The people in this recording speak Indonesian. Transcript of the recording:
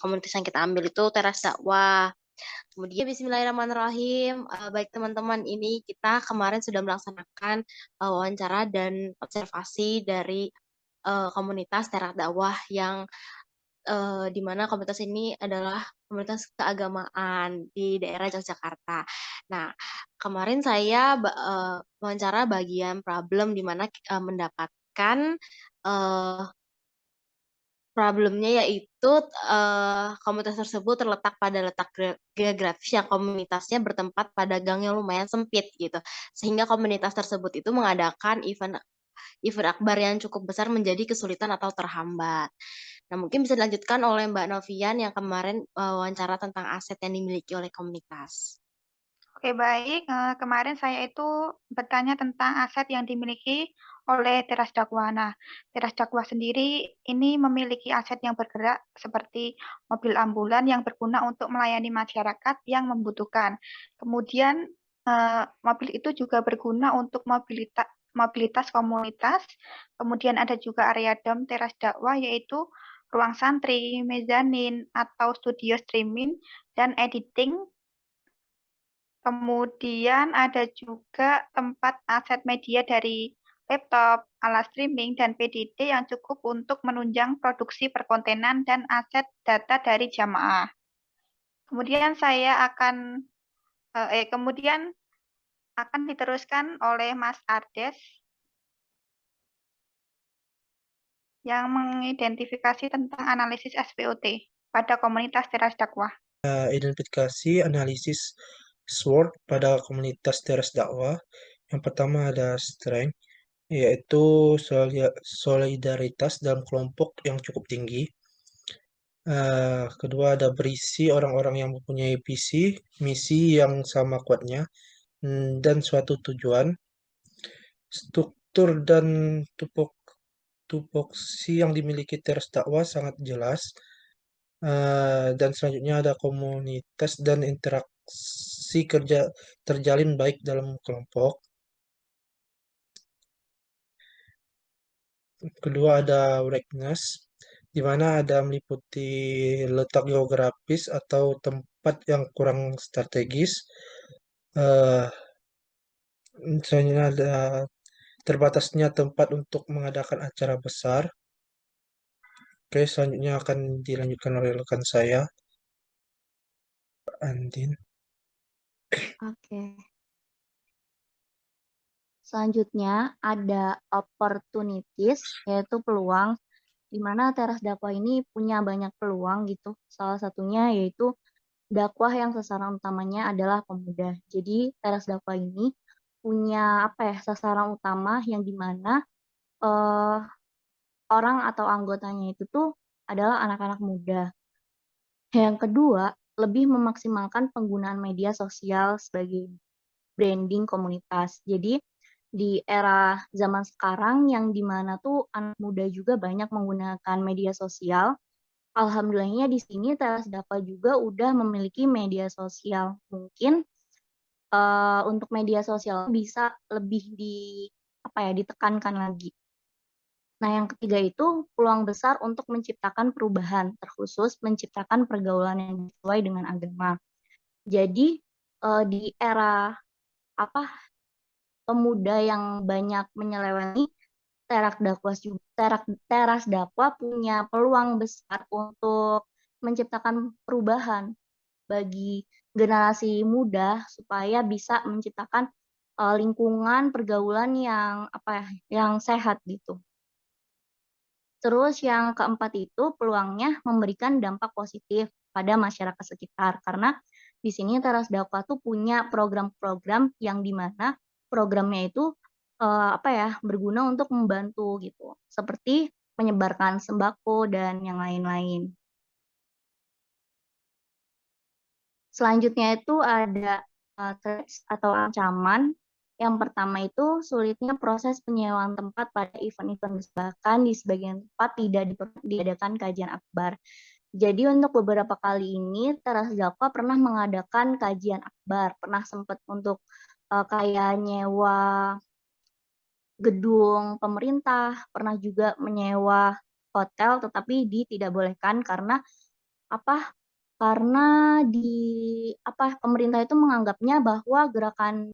komunitas yang kita ambil itu teras dakwah. Kemudian bismillahirrahmanirrahim, baik teman-teman, ini kita kemarin sudah melaksanakan, wawancara dan observasi dari, komunitas teras dakwah yang, di mana komunitas ini adalah komunitas keagamaan di daerah Yogyakarta. Nah, kemarin saya wawancara bagian problem di mana, mendapatkan, eee problemnya yaitu, komunitas tersebut terletak pada letak geografis yang komunitasnya bertempat pada gang yang lumayan sempit gitu, sehingga komunitas tersebut itu mengadakan event event akbar yang cukup besar menjadi kesulitan atau terhambat. Nah, mungkin bisa dilanjutkan oleh Mbak Novian yang kemarin, wawancara tentang aset yang dimiliki oleh komunitas. Oke, baik. Kemarin saya itu bertanya tentang aset yang dimiliki oleh teras dakwah. Nah, teras dakwah sendiri ini memiliki aset yang bergerak seperti mobil ambulan yang berguna untuk melayani masyarakat yang membutuhkan. Kemudian, mobil itu juga berguna untuk mobilitas komunitas. Kemudian ada juga area dom teras dakwah, yaitu ruang santri, mezanin, atau studio streaming dan editing. Kemudian ada juga tempat aset media dari laptop, alat streaming, dan PDD yang cukup untuk menunjang produksi perkontenan dan aset data dari jamaah. Kemudian kemudian akan diteruskan oleh Mas Ardes yang mengidentifikasi tentang analisis SWOT pada komunitas teras dakwah. Identifikasi analisis SWOT pada komunitas teras dakwah. Yang pertama ada strength, yaitu solidaritas dalam kelompok yang cukup tinggi. Kedua ada berisi orang-orang yang mempunyai visi, misi yang sama kuatnya, dan suatu tujuan. Struktur dan tupoksi yang dimiliki teras dakwah sangat jelas. Dan selanjutnya ada komunitas dan interaksi kerja terjalin baik dalam kelompok. Kedua ada weakness, di mana ada meliputi letak geografis atau tempat yang kurang strategis. Eh, Selanjutnya ada terbatasnya tempat untuk mengadakan acara besar. Oke, selanjutnya akan dilanjutkan oleh rekan saya, Andin. Oke. Selanjutnya ada opportunities, yaitu peluang, di mana teras dakwah ini punya banyak peluang gitu. Salah satunya yaitu dakwah yang sasaran utamanya adalah pemuda. Jadi teras dakwah ini punya sasaran utama yang dimana orang atau anggotanya itu tuh adalah anak-anak muda. Yang kedua, lebih memaksimalkan penggunaan media sosial sebagai branding komunitas. Jadi di era zaman sekarang yang dimana tuh anak muda juga banyak menggunakan media sosial. Alhamdulillahnya di sini Teras Dakwah juga udah memiliki media sosial. Mungkin untuk media sosial bisa lebih ditekankan lagi. Nah, yang ketiga itu peluang besar untuk menciptakan perubahan, terkhusus menciptakan pergaulan yang sesuai dengan agama. Jadi di era pemuda yang banyak menyeleweng teras dakwah punya peluang besar untuk menciptakan perubahan bagi generasi muda supaya bisa menciptakan lingkungan pergaulan yang sehat gitu. Terus yang keempat itu peluangnya memberikan dampak positif pada masyarakat sekitar karena di sini teras dakwah tuh punya program-program yang dimana programnya itu berguna untuk membantu gitu, seperti menyebarkan sembako dan yang lain-lain. Selanjutnya itu ada threats atau ancaman. Yang pertama itu sulitnya proses penyewaan tempat pada event-event, bahkan di sebagian tempat tidak diadakan kajian akbar. Jadi untuk beberapa kali ini Teras Dakwah pernah mengadakan kajian akbar, pernah sempat untuk kayak nyewa gedung pemerintah, pernah juga menyewa hotel, tetapi tidak bolehkan karena Karena pemerintah itu menganggapnya bahwa gerakan